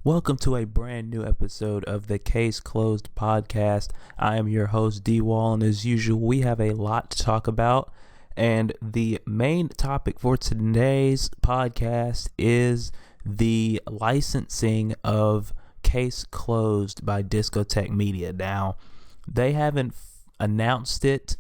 Welcome to a brand new episode of the Case Closed podcast. I am your host, D Wall, and as usual, we have a lot to talk about. And the main topic for today's podcast is the licensing of Case Closed by Discotheque Media. Now, they haven't announced it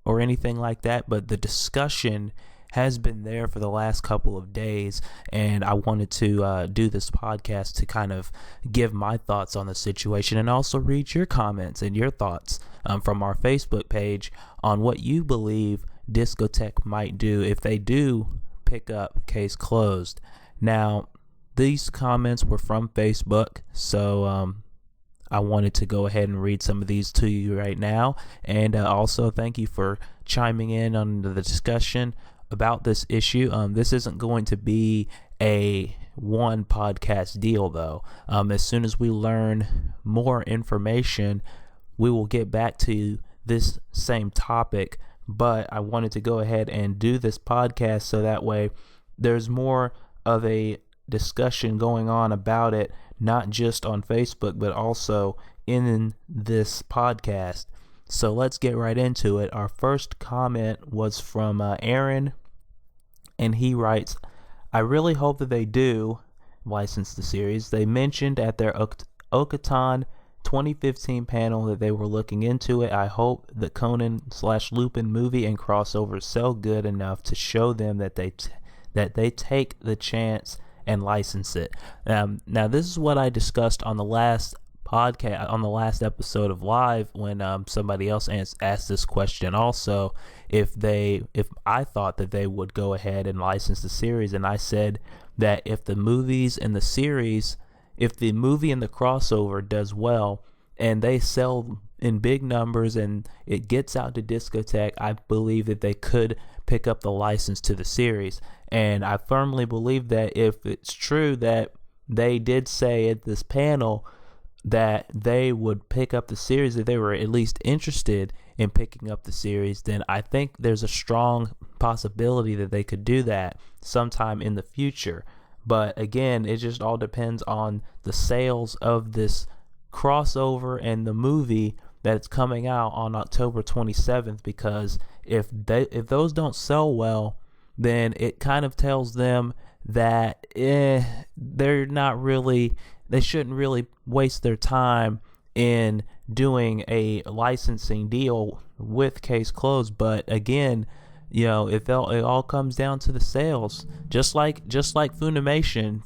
or anything like that, but the discussion has been there for the last couple of days, and I wanted to do this podcast to kind of give my thoughts on the situation and also read your comments and your thoughts from our Facebook page on what you believe Discotheque might do if they do pick up Case Closed. Now, these comments were from Facebook, so I wanted to go ahead and read some of these to you right now, and also thank you for chiming in on the discussion about this issue. This isn't going to be a one podcast deal, though. As soon as we learn more information, we will get back to this same topic, but I wanted to go ahead and do this podcast so that way there's more of a discussion going on about it, not just on Facebook, but also in this podcast. So let's get right into it. Our first comment was from Aaron, and he writes, I really hope that they do license the series. They mentioned at their Okaton 2015 panel that they were looking into it. I hope the Conan/Lupin movie and crossover sell good enough to show them that they take the chance and license it. Now, this is what I discussed on the last podcast, on the last episode of Live, when somebody else asked this question also, if I thought that they would go ahead and license the series, and I said that if the movies and the series, if the movie and the crossover does well and they sell in big numbers and it gets out to Discotheque, I believe that they could pick up the license to the series. And I firmly believe that if it's true that they did say at this panel that they would pick up the series, that they were at least interested in picking up the series, then I think there's a strong possibility that they could do that sometime in the future. But again, it just all depends on the sales of this crossover and the movie that's coming out on October 27th, because if those don't sell well, then it kind of tells them that they're not really, they shouldn't really waste their time in doing a licensing deal with Case Closed. But again, it all comes down to the sales. Just like Funimation,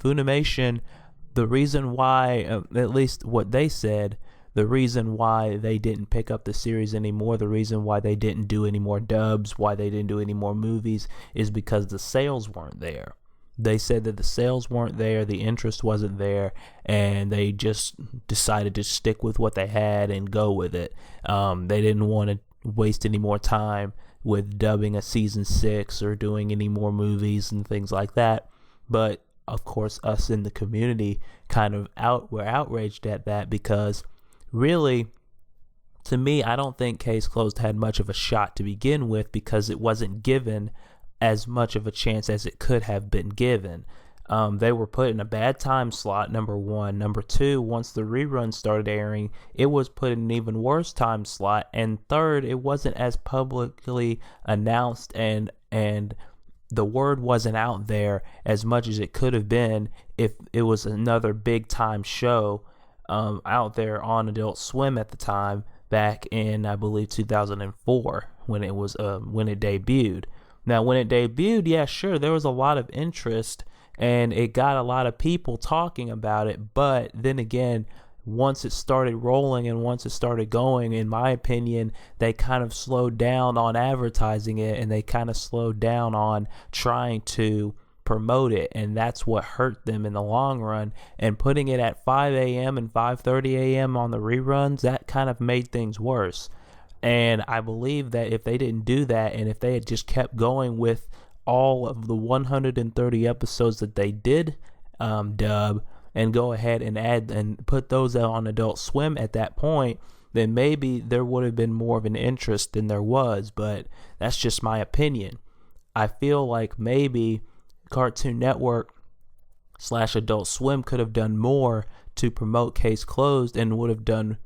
the reason why, at least what they said, the reason why they didn't pick up the series anymore, the reason why they didn't do any more dubs, why they didn't do any more movies, is because the sales weren't there. They said that the sales weren't there, the interest wasn't there, and they just decided to stick with what they had and go with it. They didn't want to waste any more time with dubbing a season 6 or doing any more movies and things like that. But of course, us in the community were outraged at that, because really, to me, I don't think Case Closed had much of a shot to begin with, because it wasn't given as much of a chance as it could have been given. They were put in a bad time slot, number one. Number two, once the rerun started airing, it was put in an even worse time slot. And third, it wasn't as publicly announced, and the word wasn't out there as much as it could have been if it was another big time show out there on Adult Swim at the time, back in, I believe, 2004 when it debuted. Now, when it debuted, yeah, sure, there was a lot of interest and it got a lot of people talking about it. But then again, once it started rolling and once it started going, in my opinion, they kind of slowed down on advertising it, and they kind of slowed down on trying to promote it, and that's what hurt them in the long run. And putting it at 5 a.m. and 5:30 a.m. on the reruns, that kind of made things worse. And I believe that if they didn't do that, and if they had just kept going with all of the 130 episodes that they did dub, and go ahead and add and put those out on Adult Swim at that point, then maybe there would have been more of an interest than there was. But that's just my opinion. I feel like maybe Cartoon Network slash Adult Swim could have done more to promote Case Closed, and would have done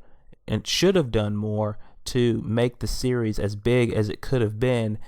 and should have done more to make the series as big as it could have been,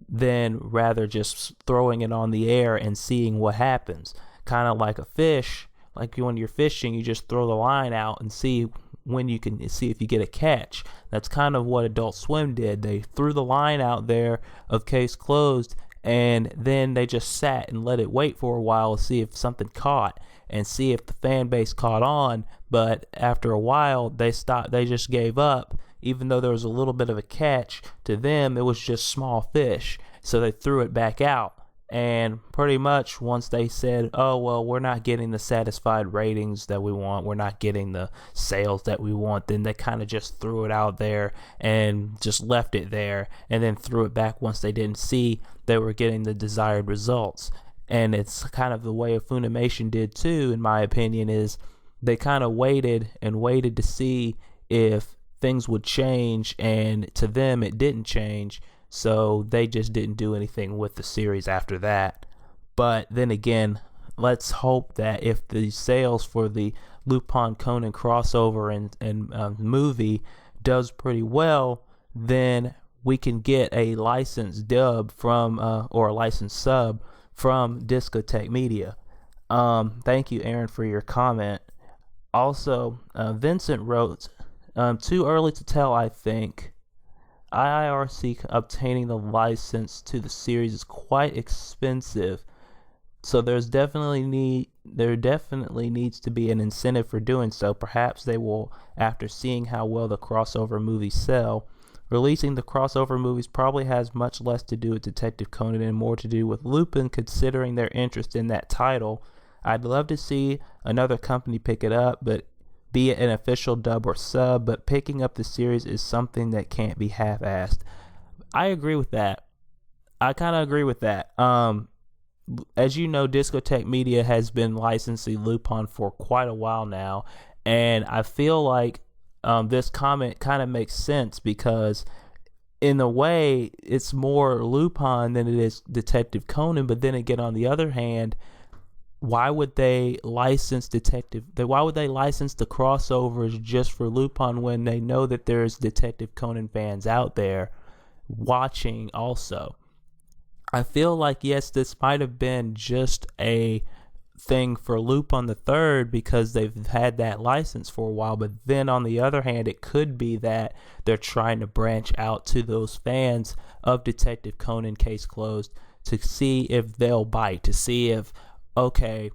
than rather just throwing it on the air and seeing what happens. Kind of like a fish, like when you're fishing, you just throw the line out and see when you can see if you get a catch. That's kind of what Adult Swim did. They threw the line out there of Case Closed, and then they just sat and let it wait for a while to see if something caught and see if the fan base caught on. But after a while, they stopped. They just gave up. Even though there was a little bit of a catch, to them it was just small fish. So they threw it back out. And pretty much once they said, oh, well, we're not getting the satisfied ratings that we want, we're not getting the sales that we want, then they kind of just threw it out there and just left it there, and then threw it back once they didn't see they were getting the desired results. And it's kind of the way of Funimation did too, in my opinion, is they kind of waited and waited to see if things would change, and to them it didn't change. So they just didn't do anything with the series after that. But then again, let's hope that if the sales for the Lupin Conan crossover and movie does pretty well, then we can get a licensed dub from or a licensed sub from Discotheque Media. Thank you, Aaron, for your comment. Also, Vincent wrote, too early to tell, I think. IIRC obtaining the license to the series is quite expensive, so there definitely needs to be an incentive for doing so. Perhaps they will, after seeing how well the crossover movies sell. Releasing the crossover movies probably has much less to do with Detective Conan and more to do with Lupin, considering their interest in that title. I'd love to see another company pick it up, but be it an official dub or sub, but picking up the series is something that can't be half-assed. I agree with that. I kind of agree with that. As you know, Discotheque Media has been licensing Lupin for quite a while now, and I feel like this comment kind of makes sense, because in a way it's more Lupin than it is Detective Conan. But then again, on the other hand, why would they license the crossovers just for Lupin when they know that there's Detective Conan fans out there watching also? I feel like, yes, this might have been just a thing for Lupin the Third because they've had that license for a while, but then on the other hand, it could be that they're trying to branch out to those fans of Detective Conan Case Closed to see if they'll bite, to see if, okay,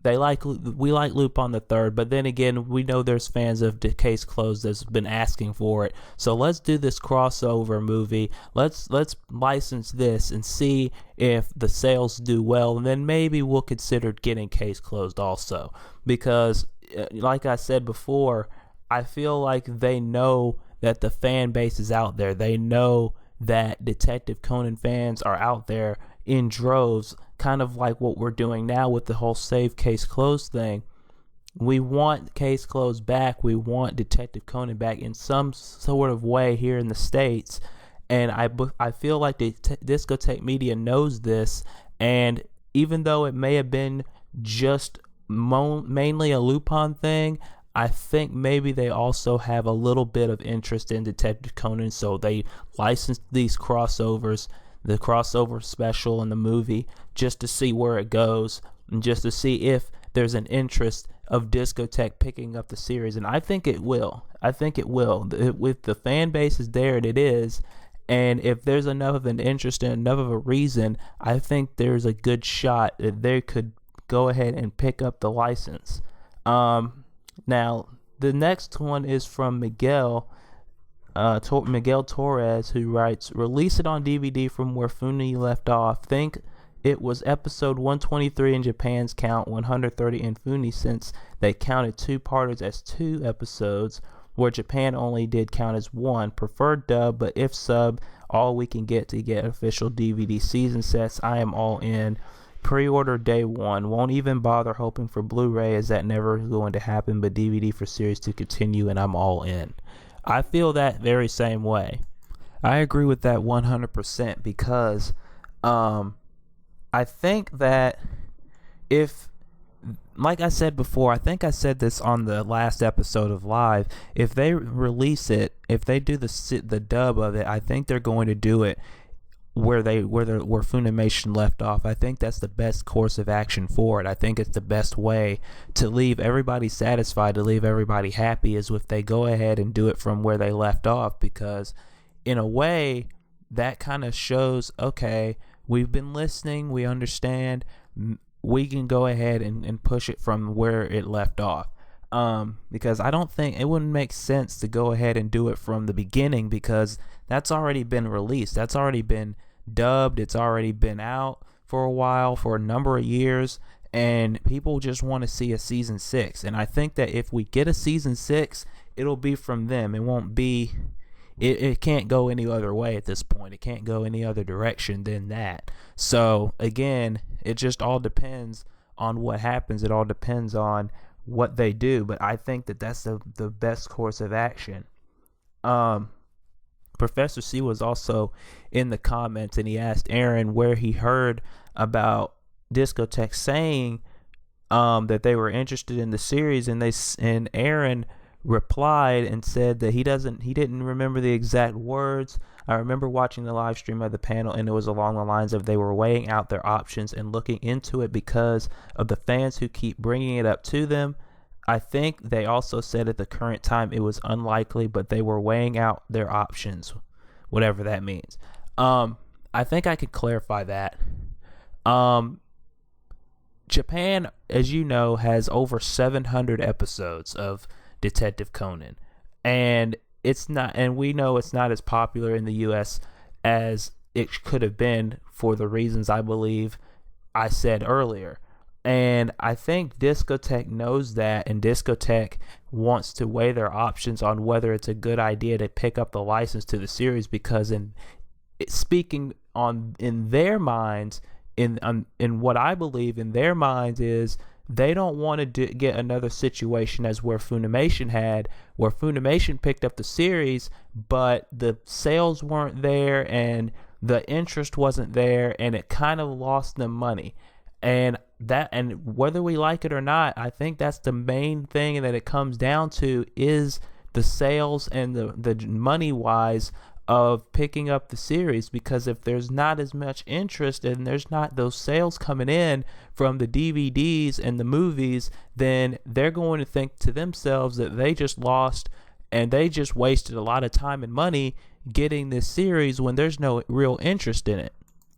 we like Lupin the Third, but then again, we know there's fans of the Case Closed that's been asking for it. So let's do this crossover movie. Let's license this and see if the sales do well, and then maybe we'll consider getting Case Closed also. Because, like I said before, I feel like they know that the fan base is out there. They know that Detective Conan fans are out there in droves, kind of like what we're doing now with the whole Save Case Closed thing. We want Case Closed back. We want Detective Conan back in some sort of way here in the States. And I feel like the Discotheque Media knows this. And even though it may have been just mainly a Lupin thing, I think maybe they also have a little bit of interest in Detective Conan. So they licensed these crossovers, the crossover special and the movie, just to see where it goes and just to see if there's an interest of Discotheque picking up the series. And I think it will. With the fan base is there, and it is. And if there's enough of an interest and enough of a reason, I think there's a good shot that they could go ahead and pick up the license. Now, the next one is from Miguel Torres, who writes, release it on DVD from where Funi left off. Think it was episode 123 in Japan's count, 130 in Funi, since they counted two-parters as 2 episodes, where Japan only did count as 1. Preferred dub, but if sub, all we can get to get official DVD season sets, I am all in. Pre-order day 1. Won't even bother hoping for Blu-ray, as that never is going to happen, but DVD for series to continue, and I'm all in. I feel that very same way. I agree with that 100% because I think that if like I said before, I think I said this on the last episode of Live. If they release it, if they do the dub of it, I think they're going to do it where Funimation left off. I think that's the best course of action for it. I think it's the best way to leave everybody satisfied, to leave everybody happy, is if they go ahead and do it from where they left off, because in a way that kind of shows, okay, we've been listening, we understand, we can go ahead and push it from where it left off. Because I don't think it wouldn't make sense to go ahead and do it from the beginning, because that's already been released. That's already been dubbed. It's already been out for a while, for a number of years, and people just want to see a season 6. And I think that if we get a season 6, it'll be from them. It won't be, it can't go any other way at this point. It can't go any other direction than that. So again, it just all depends on what happens. It all depends on what they do, but I think that that's the best course of action. Professor C was also in the comments, and he asked Aaron where he heard about Discotek saying that they were interested in the series, and Aaron replied and said that he didn't remember the exact words. I remember watching the live stream of the panel, and it was along the lines of they were weighing out their options and looking into it because of the fans who keep bringing it up to them. I think they also said at the current time it was unlikely, but they were weighing out their options, whatever that means. I think I could clarify that. Japan, as you know, has over 700 episodes of Detective Conan, and we know it's not as popular in the US as it could have been, for the reasons I believe I said earlier. And I think Discotek knows that, and Discotek wants to weigh their options on whether it's a good idea to pick up the license to the series, because in their minds, in what I believe in their minds, is they don't want to get another situation as where Funimation picked up the series, but the sales weren't there and the interest wasn't there, and it kind of lost them money. And whether we like it or not, I think that's the main thing that it comes down to, is the sales and the money wise of picking up the series. Because if there's not as much interest and there's not those sales coming in from the DVDs and the movies, then they're going to think to themselves that they just lost and they just wasted a lot of time and money getting this series when there's no real interest in it.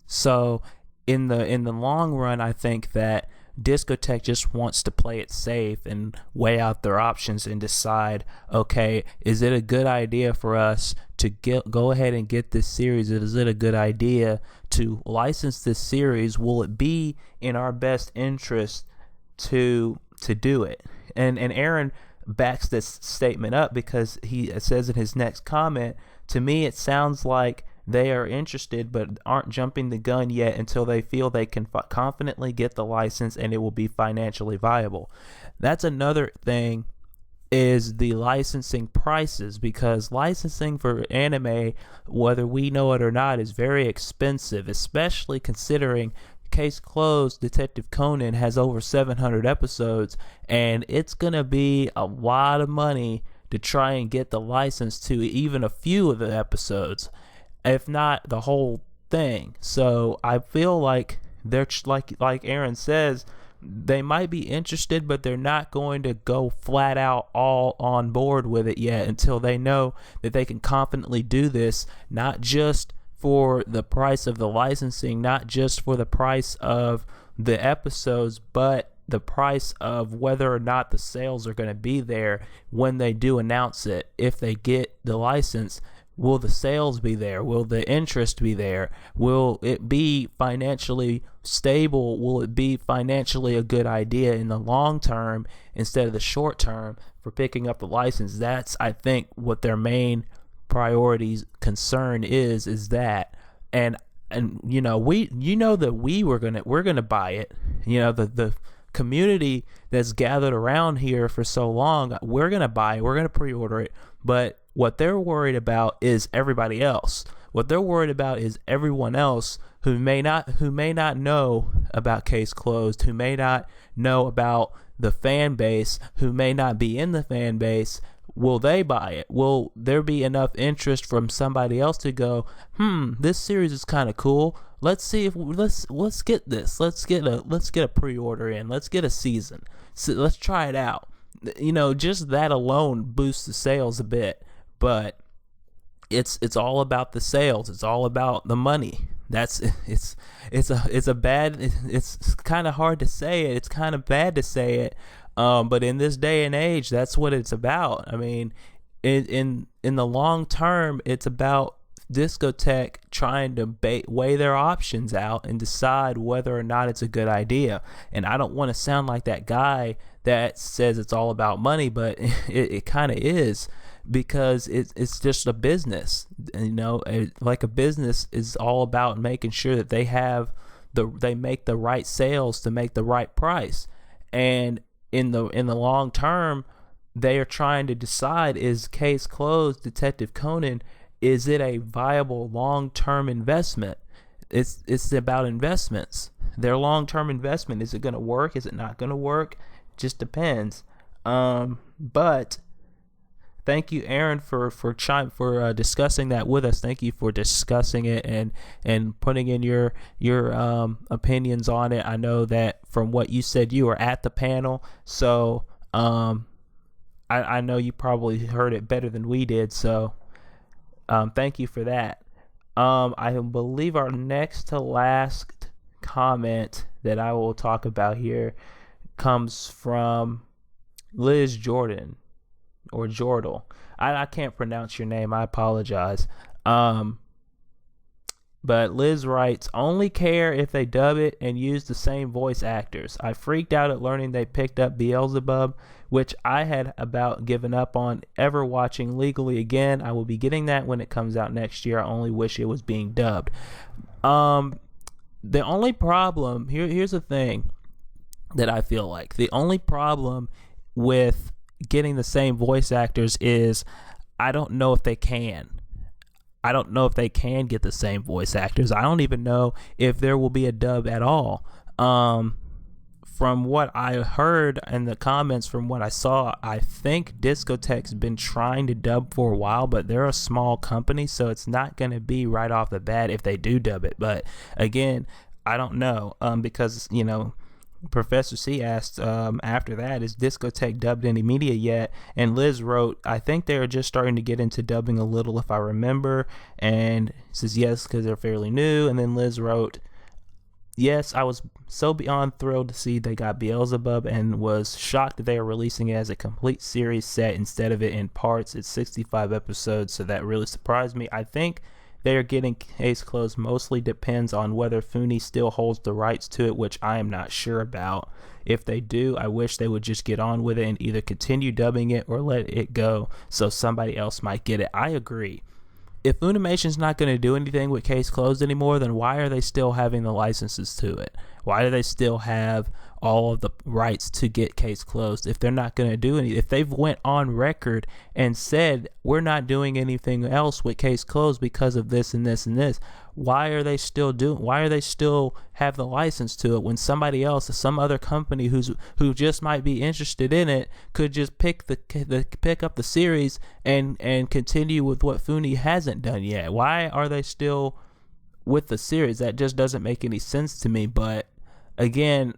So in the long run, I think that Discotek just wants to play it safe and weigh out their options and decide, okay, is it a good idea for us to go ahead and get this series? Is it a good idea to license this series? Will it be in our best interest to do it? And Aaron backs this statement up, because he says in his next comment, to me it sounds like they are interested but aren't jumping the gun yet until they feel they can confidently get the license and it will be financially viable. That's another thing, is the licensing prices, because licensing for anime, whether we know it or not, is very expensive, especially considering Case Closed Detective Conan has over 700 episodes, and it's gonna be a lot of money to try and get the license to even a few of the episodes, if not the whole thing. So I feel like they're like Aaron says, they might be interested, but they're not going to go flat out all on board with it yet until they know that they can confidently do this, not just for the price of the licensing, not just for the price of the episodes, but the price of whether or not the sales are going to be there when they do announce it. If they get the license, will the sales be there? Will the interest be there? Will it be financially stable? Will it be financially a good idea in the long term instead of the short term for picking up the license? That's, I think, what their main priorities concern is that. And you know, that we're gonna buy it. You know, the community that's gathered around here for so long, we're gonna buy it, we're gonna pre-order it, but What they're worried about is everybody else. What they're worried about is everyone else who may not know about Case Closed, who may not know about the fan base, who may not be in the fan base. Will they buy it? Will there be enough interest from somebody else to go, this series is kind of cool. Let's see if let's get this. Let's get a pre-order in. Let's get a season. So let's try it out. Just that alone boosts the sales a bit. But it's all about the sales. It's all about the money. It's kind of hard to say it. It's kind of bad to say it. But in this day and age, that's what it's about. I mean, in the long term, it's about Discotheque trying to weigh their options out and decide whether or not it's a good idea. And I don't want to sound like that guy that says it's all about money, but it kind of is, because it's just a business. Like a business is all about making sure that they make the right sales to make the right price. And in the long term, they are trying to decide, is Case Closed, Detective Conan, is it a viable long-term investment? It's about investments. Their long-term investment, is it going to work? Is it not going to work? Just depends. But thank you, Aaron, for discussing that with us. Thank you for discussing it and putting in your opinions on it. I know that from what you said, you were at the panel, so I know you probably heard it better than we did. So thank you for that. I believe our next to last comment that I will talk about here comes from Liz Jordan. Or Jordal. I can't pronounce your name. I apologize. But Liz writes, only care if they dub it and use the same voice actors. I freaked out at learning they picked up Beelzebub, which I had about given up on ever watching legally again. I will be getting that when it comes out next year. I only wish it was being dubbed. The only problem, here's the thing that I feel like. The only problem with getting the same voice actors is I don't know if they can. I don't know if they can get the same voice actors. I don't even know if there will be a dub at all. From what I heard in the comments, from what I saw, I think Discotheque's been trying to dub for a while, but they're a small company, so it's not going to be right off the bat if they do dub it. But again, I don't know, because, Professor C asked after that, is Discotheque dubbed any media yet? And Liz wrote, I think they're just starting to get into dubbing a little, if I remember. And says yes, because they're fairly new. And then Liz wrote, yes, I was so beyond thrilled to see they got Beelzebub and was shocked that they are releasing it as a complete series set instead of it in parts. It's 65 episodes, so that really surprised me. I think they are getting Case Closed mostly depends on whether Funi still holds the rights to it, which I am not sure about. If they do, I wish they would just get on with it and either continue dubbing it or let it go so somebody else might get it. I agree. If Funimation's not going to do anything with Case Closed anymore, then why are they still having the licenses to it? Why do they still have all of the rights to get Case Closed if they're not going to do anything? If they've went on record and said, we're not doing anything else with Case Closed because of this and this and this, why are they still have the license to it when somebody else, some other company who just might be interested in it could just pick up the series and continue with what Funi hasn't done yet? Why are they still with the series? That just doesn't make any sense to me. But again,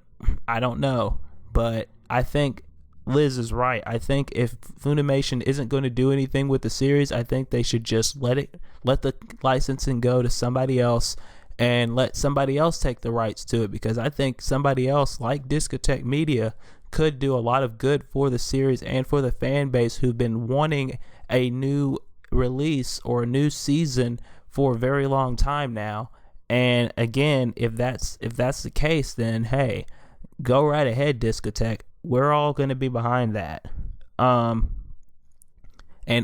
I don't know, but I think Liz is right. I think if Funimation isn't going to do anything with the series, I think they should just let the licensing go to somebody else and let somebody else take the rights to it, because I think somebody else like Discotheque Media could do a lot of good for the series and for the fan base who've been wanting a new release or a new season for a very long time now. And again, if that's the case, then hey, go right ahead, Discotheque. We're all going to be behind that. And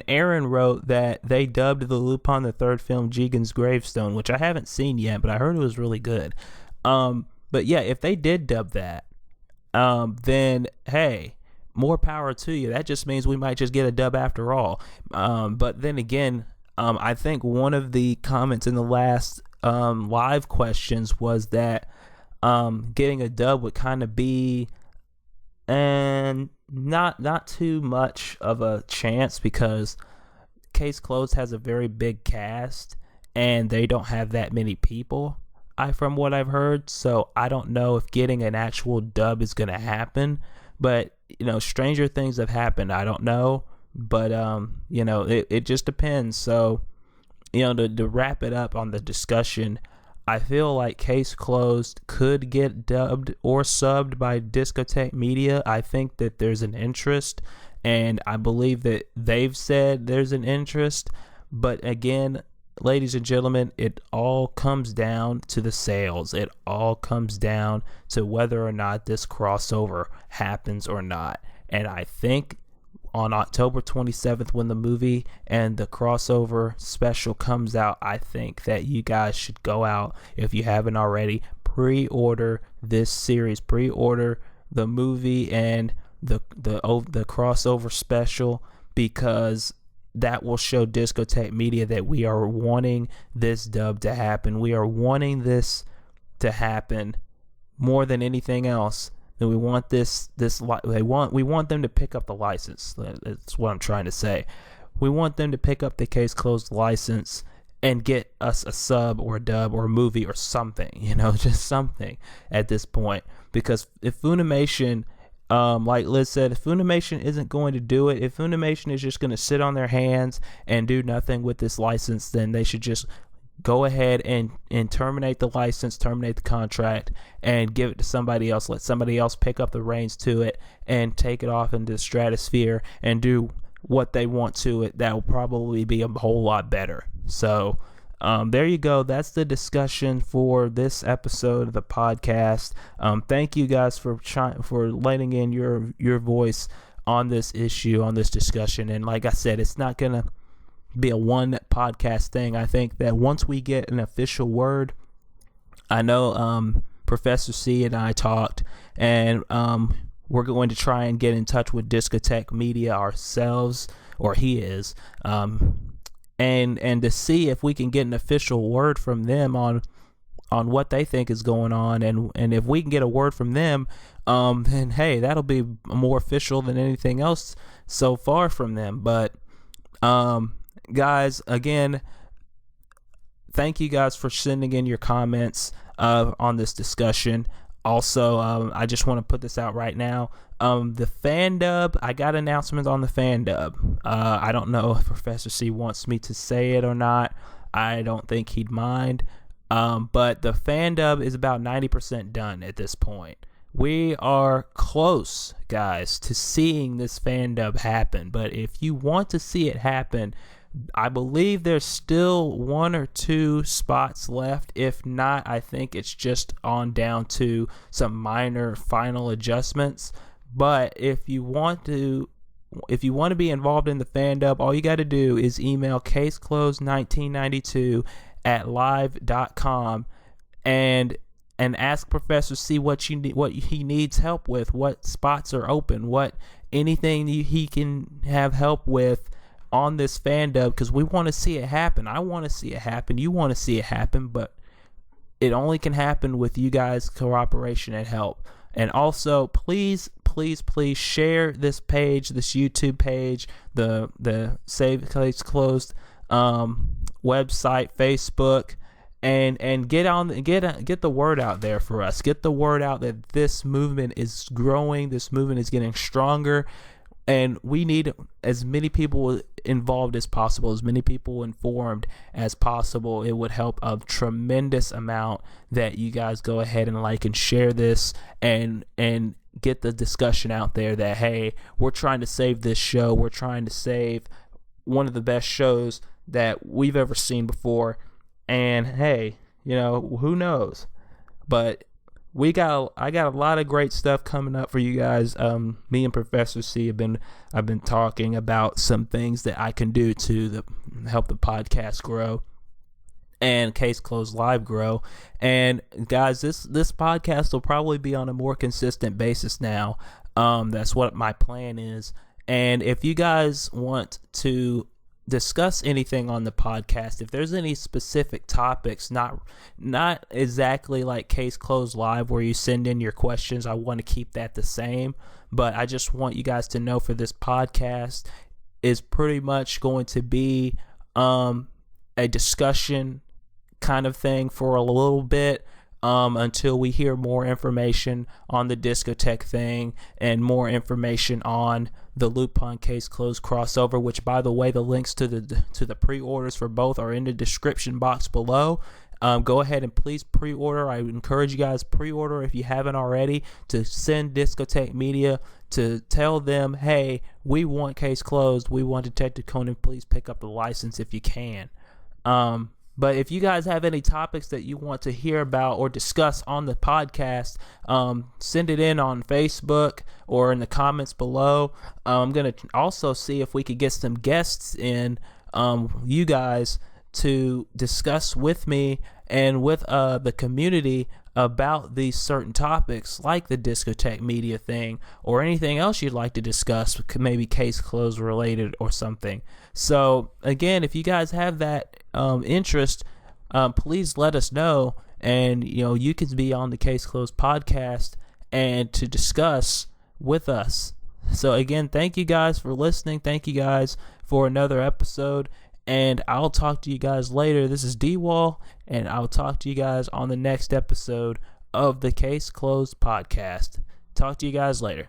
Aaron wrote that they dubbed the Lupin the Third film Jigen's Gravestone, which I haven't seen yet, but I heard it was really good. But yeah, if they did dub that, then hey, more power to you. That just means we might just get a dub after all. But then again, I think one of the comments in the last live questions was that getting a dub would kind of be and not too much of a chance, because Case Closed has a very big cast and they don't have that many people, from what I've heard. So I don't know if getting an actual dub is going to happen, but stranger things have happened. I don't know, but it just depends. So to wrap it up on the discussion, I feel like Case Closed could get dubbed or subbed by Discotheque Media. I think that there's an interest, and I believe that they've said there's an interest. But again, ladies and gentlemen, it all comes down to the sales. It all comes down to whether or not this crossover happens or not. And I think on October 27th, when the movie and the crossover special comes out, I think that you guys should go out, if you haven't already, pre-order this series, pre-order the movie and the crossover special, because that will show Discotheque Media that we are wanting this dub to happen. We are wanting this to happen more than anything else. And we want we want them to pick up the license. That's what I'm trying to say. We want them to pick up the Case Closed license and get us a sub or a dub or a movie or something, just something at this point. Because if Funimation, like Liz said, if Funimation isn't going to do it, if Funimation is just going to sit on their hands and do nothing with this license, then they should just go ahead and terminate the license, terminate the contract, and give it to somebody else. Let somebody else pick up the reins to it and take it off into the stratosphere and do what they want to it. That will probably be a whole lot better. So there you go. That's the discussion for this episode of the podcast. Thank you guys for letting in your voice on this issue, on this discussion. And like I said, it's not going to be a one podcast thing. I think that once we get an official word, I know Professor C and I talked, and we're going to try and get in touch with Discotheque Media ourselves, or he is, and to see if we can get an official word from them on what they think is going on, and if we can get a word from them, then hey, that'll be more official than anything else so far from them. But guys, again, thank you guys for sending in your comments on this discussion. Also, I just want to put this out right now. The fan dub, I got announcements on the fan dub. I don't know if Professor C wants me to say it or not. I don't think he'd mind. But the fan dub is about 90% done at this point. We are close, guys, to seeing this fan dub happen. But if you want to see it happen, I believe there's still 1 or 2 spots left. If not, I think it's just on down to some minor final adjustments. But if you want to be involved in the fan dub, all you got to do is email caseclosed1992 at live.com and ask Professor C what he needs help with, what spots are open, what anything he can have help with on this fan dub, because we want to see it happen. I want to see it happen. You want to see it happen, but it only can happen with you guys' cooperation and help. And also, please share this page, this YouTube page, the Save Case Closed website, Facebook, and get the word out there for us. Get the word out that this movement is growing. This movement is getting stronger. And we need as many people involved as possible, as many people informed as possible. It would help a tremendous amount that you guys go ahead and like and share this and get the discussion out there that, hey, we're trying to save this show. We're trying to save one of the best shows that we've ever seen before. And hey, who knows? But I got a lot of great stuff coming up for you guys. Me and Professor C I've been talking about some things that I can do to help the podcast grow and Case Closed Live grow. And guys, this podcast will probably be on a more consistent basis now. That's what my plan is. And if you guys want to discuss anything on the podcast, if there's any specific topics, not exactly like Case Closed Live where you send in your questions, I want to keep that the same, but I just want you guys to know for this podcast is pretty much going to be a discussion kind of thing for a little bit, until we hear more information on the discotheque thing and more information on the Lupin Case Closed crossover, which, by the way, the links to the pre-orders for both are in the description box below. Go ahead and please pre-order. I encourage you guys pre-order if you haven't already, to send Discotheque Media to tell them, hey, we want Case Closed. We want Detective Conan. Please pick up the license if you can. But if you guys have any topics that you want to hear about or discuss on the podcast, send it in on Facebook or in the comments below. I'm going to also see if we could get some guests in, you guys, to discuss with me and with the community about these certain topics, like the Discotheque Media thing or anything else you'd like to discuss, maybe Case Closed related or something. So again, if you guys have that interest, please let us know, and you can be on the Case Closed podcast and to discuss with us. So again, thank you guys for listening. Thank you guys for another episode, and I'll talk to you guys later. This is D-Wall, and I'll talk to you guys on the next episode of the Case Closed podcast. Talk to you guys later.